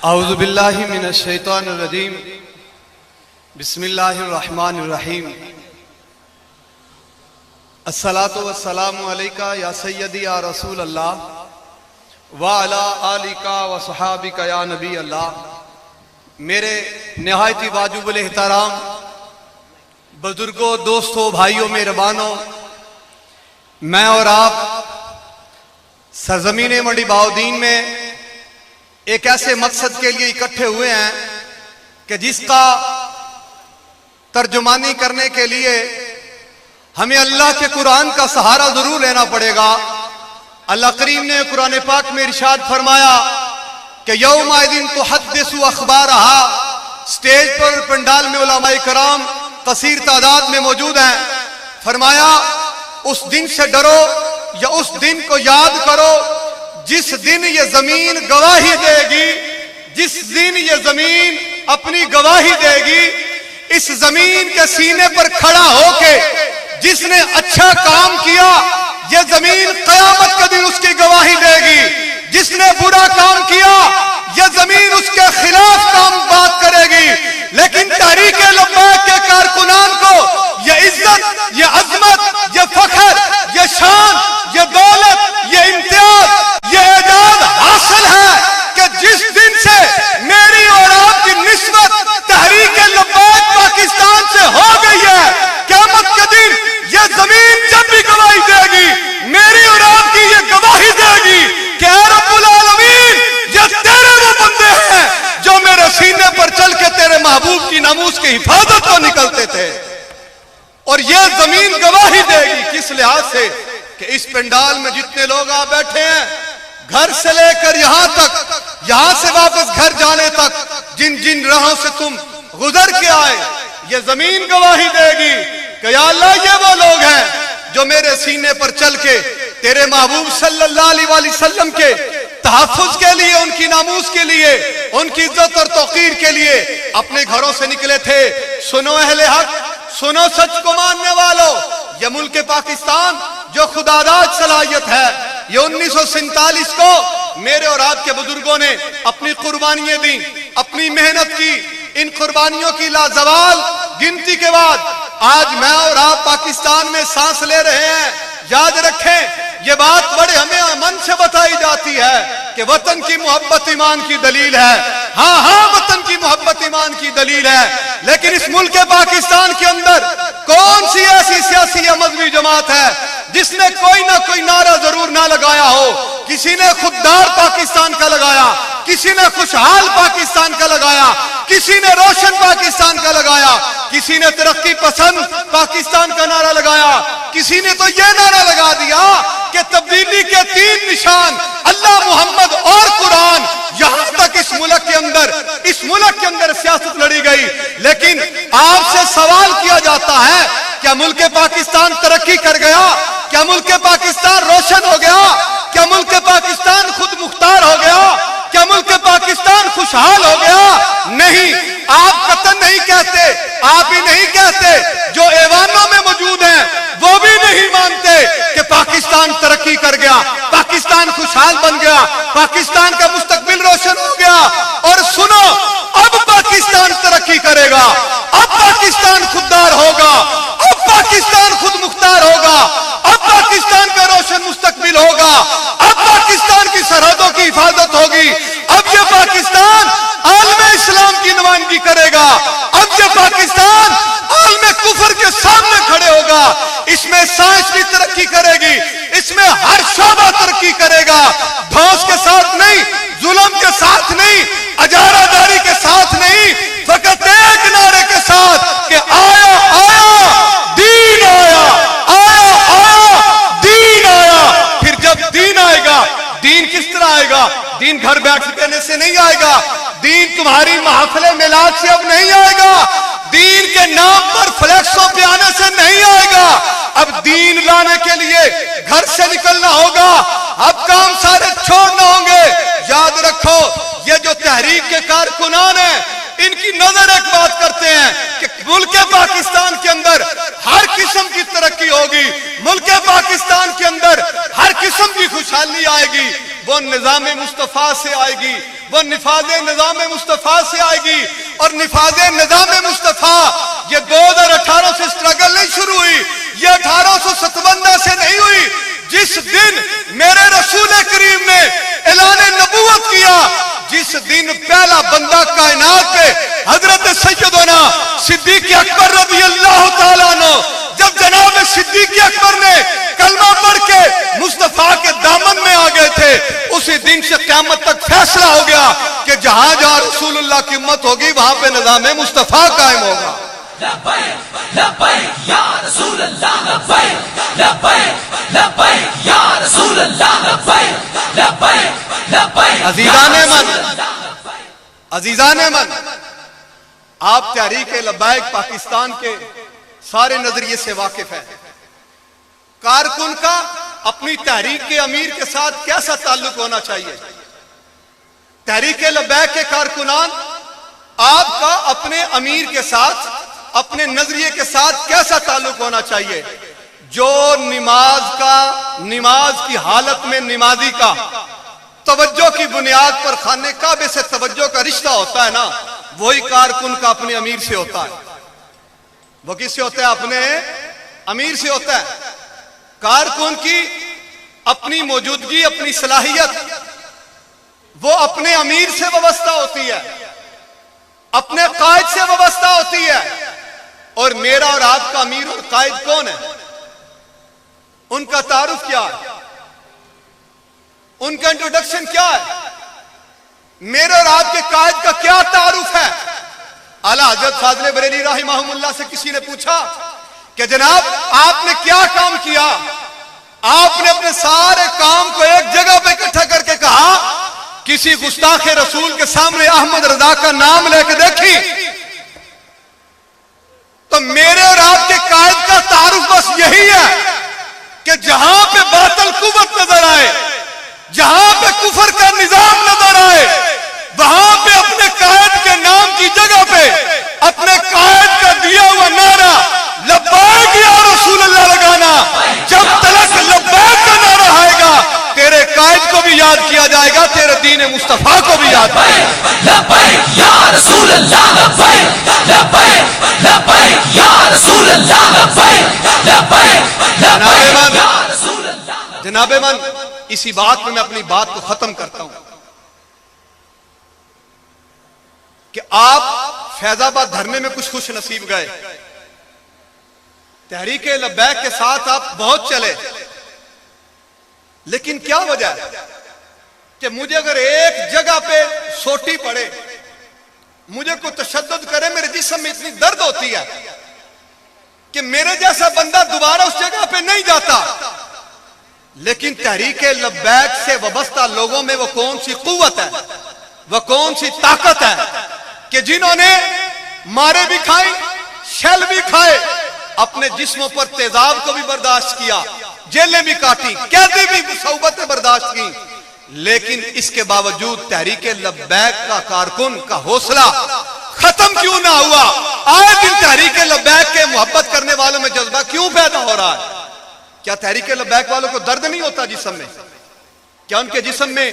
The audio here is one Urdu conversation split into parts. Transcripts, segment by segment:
اعوذ باللہ من الشیطان الرجیم بسم اللہ الرحمن الرحیم الصلاۃ والسلام علیکہ یا سیدی یا رسول اللہ وعلی آلکہ وصحابکہ یا نبی اللہ۔ میرے نہایت واجب الاحترام بزرگوں، دوستوں، بھائیوں، مہربانوں، میں اور آپ سرزمین منڈی بہاؤالدین میں ایک ایسے مقصد کے لیے اکٹھے ہوئے ہیں کہ جس کا ترجمانی کرنے کے لیے ہمیں اللہ کے قرآن کا سہارا ضرور لینا پڑے گا۔ اللہ کریم نے قرآن پاک میں ارشاد فرمایا کہ یومئذ تحدث اخبارہا، سٹیج پر پنڈال میں علماء کرام کثیر تعداد میں موجود ہیں۔ فرمایا اس دن سے ڈرو یا اس دن کو یاد کرو جس دن یہ زمین گواہی دے گی، جس دن یہ زمین اپنی گواہی دے گی۔ اس زمین کے سینے پر کھڑا ہو کے جس نے اچھا کام کیا، یہ زمین قیامت کے دن اس کی گواہی دے گی۔ جس نے برا کام کیا، یہ زمین اس کے خلاف کام بات کرے گی۔ لیکن تحریک لبیک کے کارکنان کو یہ عزت، یہ عظمت، یہ فخر، یہ شان، یہ دولت، یہ امتیاز، یہ اعزاز حاصل ہے کہ جس دن سے میری اور آپ کی نسبت تحریک لبیک پاکستان سے ہو گئی ہے، قیامت کے دن یہ زمین جب بھی گواہی دے گی، میری اور آپ کی یہ گواہی دے گی کہ اے رب العالمین، یہ تیرے وہ بندے ہیں جو میرے سینے پر چل کے تیرے محبوب کی ناموس کی حفاظت کو نکلتے تھے۔ اور یہ زمین گواہی دے گی کس لحاظ سے کہ اس پنڈال میں جتنے لوگ آپ بیٹھے ہیں، گھر سے لے کر یہاں تک، یہاں سے واپس گھر جانے تک جن جن راہوں سے تم گزر کے آئے، یہ زمین گواہی دے گی کہ یا اللہ یہ وہ لوگ ہیں جو میرے سینے پر چل کے تیرے محبوب صلی اللہ علیہ وسلم کے تحفظ کے لیے، ان کی ناموس کے لیے، ان کی عزت اور توقیر کے لیے اپنے گھروں سے نکلے تھے۔ سنو اہل حق، سنو سچ کو ماننے والوں، یہ ملک پاکستان جو خداداد صلاحیت ہے، یہ 1947 کو میرے اور آپ کے بزرگوں نے اپنی قربانیاں دیں، اپنی محنت کی۔ ان قربانیوں کی لازوال گنتی کے بعد آج میں اور آپ پاکستان میں سانس لے رہے ہیں۔ یاد رکھیں، یہ بات بڑے ہمیں امن سے بتائی جاتی ہے کہ وطن کی محبت ایمان کی دلیل ہے۔ ہاں وطن کی محبت ایمان کی دلیل ہے، لیکن اس ملک پاکستان کے اندر کون سی ایسی سیاسی یا مذہبی جماعت ہے جس نے کوئی نہ کوئی نعرہ ضرور نہ لگایا ہو؟ کسی نے خوددار پاکستان کا لگایا، کسی نے خوشحال پاکستان کا لگایا، کسی نے روشن پاکستان کا لگایا، کسی نے ترقی پسند پاکستان کا نعرہ لگایا، کسی نے تو یہ نعرہ لگا دیا کہ تبدیلی کے 3 نشان اللہ، محمد اور قرآن۔ یہاں تک اس ملک کے اندر سیاست لڑی گئی، لیکن آپ سے سوال کیا جاتا ہے کیا ملک پاکستان ترقی کر گیا؟ کیا ملک پاکستان روشن ہو گیا؟ کیا ملک پاکستان خود مختار ہو گیا؟ کیا ملک پاکستان خوشحال ہو گیا؟ نہیں، آپ قطعاً نہیں کہتے، آپ ہی نہیں کہتے، جو ایوانوں میں موجود ہیں وہ بھی نہیں مانتے کہ پاکستان ترقی کر گیا، پاکستان خوشحال بن گیا، پاکستان کا مستقبل روشن ہو گیا۔ اور سنو، اب پاکستان ترقی کرے گا، اب پاکستان خوددار ہوگا، اب پاکستان خود مختار ہوگا، اب پاکستان کا روشن مستقبل ہوگا، اب پاکستان کی سرحدوں کی حفاظت ہوگی، اب یہ پاکستان عالم اسلام کی نمائندگی کرے گا، اب یہ پاکستان عالم کفر کے سامنے کھڑے ہوگا۔ اس میں سائنس بھی ترقی کرے گی، اس میں ہر شعبہ ترقی کرے گا، دھوس کے ساتھ نہیں، ظلم کے ساتھ نہیں، اجارہ داری کے ساتھ نہیں، فقط ایک نعرے کے ساتھ کہ آیا آیا دین آیا، آیا آیا دین آیا۔ پھر جب دین آئے گا، دین کس طرح آئے گا؟ دین گھر بیٹھ دینے سے نہیں آئے گا، دین تمہاری محفل میلاد سے اب نہیں آئے گا، دین کے نام پر فلیکسوں پہ آنے سے نہیں آئے گا۔ اب دین لانے کے لیے گھر سے نکلنا ہوگا، اب کام سارے چھوڑنا ہوں گے۔ یاد رکھو، یہ جو تحریک کے کارکنان ہیں، ان کی نظر ایک بات کرتے ہیں کہ ملک پاکستان کے اندر ہر قسم کی ترقی ہوگی، ملک پاکستان کے اندر ہر قسم کی خوشحالی آئے گی، وہ نظام مصطفیٰ سے آئے گی، وہ نفاذ نظام مصطفیٰ سے آئے گی. اور نفاذ نظام مصطفیٰ یہ 2018 سے اسٹرگل نہیں شروع ہوئی, یہ 1857 سے نہیں ہوئی. جس دن میرے رسول کریم نے اعلان نبوت کیا, جس دن پہلا بندہ کائنات پہ حضرت سیدنا صدیق اکبر رضی اللہ تعالیٰ عنہ, جب جناب صدیق اکبر نے کلمہ پڑھ کے مصطفیٰ کے دامن میں آ گئے تھے, اسی دن سے قیامت تک فیصلہ ہو گیا کہ جہاں جہاں رسول اللہ کی امت ہوگی وہاں پہ نظام مصطفیٰ قائم ہوگا. لبیک لبیک یا رسول اللہ, لبیک لبیک لبیک یا رسول اللہ, لبیک لبیک لبیک. عزیزان من, آپ تحریک لبیک پاکستان کے سارے نظریے سے واقف ہیں. کارکن کا اپنی تحریک کے امیر کے ساتھ کیسا تعلق ہونا چاہیے؟ تحریک لبیک کے کارکنان آپ کا اپنے امیر کے ساتھ, اپنے نظریے کے ساتھ کیسا تعلق ہونا چاہیے؟ جو نماز کی حالت میں نمازی کا توجہ کی بنیاد پر خانہ کعبے سے توجہ کا رشتہ ہوتا ہے نا, وہی کارکن کا اپنے امیر سے ہوتا ہے. وہ کس سے ہوتا ہے؟ اپنے امیر سے ہوتا ہے. کارکن کی اپنی موجودگی, اپنی صلاحیت وہ اپنے امیر سے وابستہ ہوتی ہے, اپنے قائد سے وابستہ ہوتی ہے. اور میرا اور آپ کا امیر اور قائد کون ہے؟ ان کا تعارف کیا ہے؟ ان کا انٹروڈکشن کیا ہے؟ میرے اور آپ کے قائد کا کیا تعارف ہے؟ اعلیٰ حضرت فاضل بریلوی رحمہ اللہ سے کسی نے پوچھا کہ جناب آپ نے کیا کام کیا؟ آپ نے اپنے سارے کام کو ایک جگہ پہ اکٹھا کر کے کہا کسی گستاخ رسول کے سامنے احمد رضا کا نام لے کے دیکھی. تو میرے اور آپ کے قائد کا تعارف بس یہی ہے کہ جہاں پہ باطل قوت نظر آئے, جہاں پہ کفر کا نظام نظر آئے, وہاں پہ اپنے قائد کے نام کی جگہ پہ اپنے قائد کا دیا ہوا نعرہ لبیک یا رسول اللہ لگانا. جب تلک لبیک کا نعرہ آئے گا تیرے قائد کو بھی یاد کیا جائے گا, تیرے دین مصطفیٰ کو بھی یاد کیا جائے گا. لبیک یا رسول اللہ, لبیک لبیک لبیک یا رسول اللہ, لبیک لبیک لبیک یا رسول اللہ. جناب من, اسی بات میں اپنی بات کو ختم کرتا ہوں کہ آپ فیض آباد دھرنے میں کچھ خوش نصیب گئے, تحریک لبیک کے ساتھ آپ بہت چلے, لیکن کیا وجہ ہے کہ مجھے اگر ایک جگہ پہ سوٹی پڑے, مجھے کوئی تشدد کرے, میرے جسم میں اتنی درد ہوتی ہے کہ میرے جیسا بندہ دوبارہ اس جگہ پہ نہیں جاتا. لیکن تحریک لبیک سے وابستہ لوگوں میں وہ کون سی قوت ہے, وہ کون سی طاقت ہے کہ جنہوں نے مارے بھی کھائیں, شل بھی کھائے, اپنے جسموں پر تیزاب کو بھی برداشت کیا, جیلیں بھی کاٹی, قیدی بھی صحبتیں برداشت کی, لیکن اس کے باوجود تحریک لبیک کا کارکن کا حوصلہ ختم کیوں نہ ہوا؟ آئے دن تحریک لبیک کے محبت کرنے والوں میں جذبہ کیوں پیدا ہو رہا ہے؟ کیا تحریک لبیک والوں کو درد نہیں ہوتا جسم میں؟ کیا ان کے جسم میں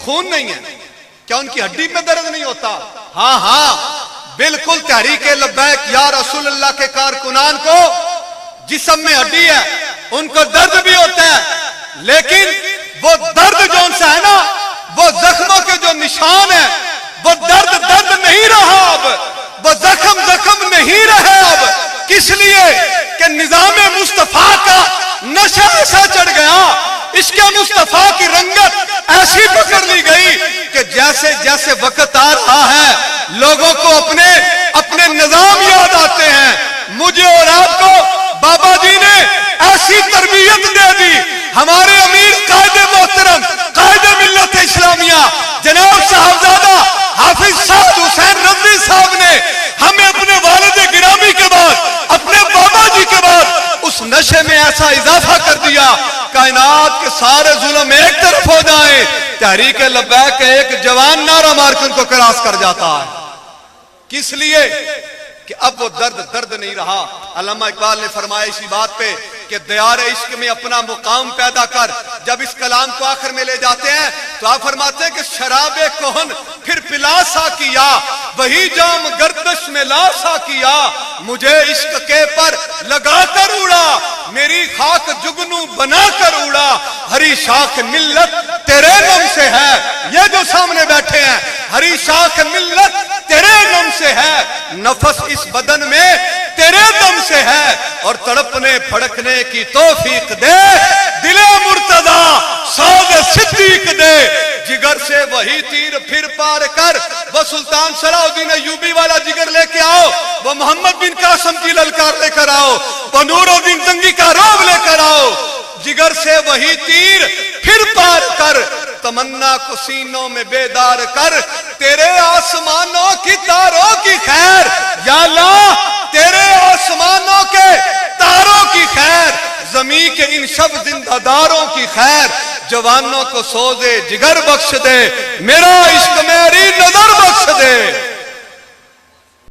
خون نہیں ہے؟ کیا ان کی ہڈی میں درد نہیں ہوتا؟ ہاں ہاں بالکل, تحریک لبیک یا رسول اللہ کے کارکنان کو جسم میں ہڈی ہے, ان کو درد بھی ہوتا ہے, لیکن وہ درد جو ان سے ہے نا, وہ زخموں کے جو نشان ہے, وہ درد نہیں رہا اب, وہ زخم نہیں رہے اب. کس لیے کہ نظام مصطفیٰ کا نشہ ایسا چڑھ گیا, اس کے مصطفیٰ کی رنگت ایسی پکڑ لی گئی کہ جیسے جیسے وقت آ رہا ہے لوگوں کو اپنے نظام یاد آتے ہیں. مجھے اور آپ کو بابا جی نے ایسی تربیت دے دی, ہمارے امیر قائد محترم, قائد ملت اسلامیہ جناب صاحبزادہ حافظ سعد حسین رضوی صاحب نے ہمیں اپنے والد گرامی کے بعد, اپنے بابا جی کے بعد اس نشے میں ایسا اضافہ کر دیا, کائنات کے سارے ظلم ایک طرف ہو جائیں, تحریک لبیک کا ایک جوان نعرہ مار کے ان کو کراس کر جاتا ہے. کس لیے کہ اب وہ درد نہیں رہا. علامہ اقبال نے فرمایا اسی بات پہ کہ دیار عشق میں اپنا مقام پیدا کر. جب اس کلام کو آخر میں لے جاتے ہیں تو آپ فرماتے ہیں کہ شراب کہن پھر پلا سا کیا, وہی جام گردش میں لا سا کیا, مجھے عشق کے پر لگا کر اڑا, میری خاک جگنو بنا کر اڑا, ہری شاخ ملت تیرے نام سے ہے. یہ جو سامنے بیٹھے ہیں ہری شاخ ملت تیرے نام سے ہے, نفس اس بدن میں تیرے دم سے ہے, اور تڑپنے پھڑکنے کی توفیق دے, دل مرتضی سعد صدیق دے, جگر سے وہی تیر پھر پار کر, وہ سلطان صلاح الدین ایوبی والا جگر لے کے آؤ, وہ محمد بن قاسم کی للکار لے کر آؤ, وہ نور الدین زنگی کا روب لے کر آؤ, جگر سے وہی تیر پھر پار کر, تمنا کو سینوں میں بیدار کر, تیرے آسمانوں کی تاروں کی خیر, یا اللہ تیرے آسمانوں کے تاروں کی خیر, زمین کے ان شب زندہ داروں کی خیر, جوانوں کو سوزے جگر بخش دے, میرا عشق میری نظر بخش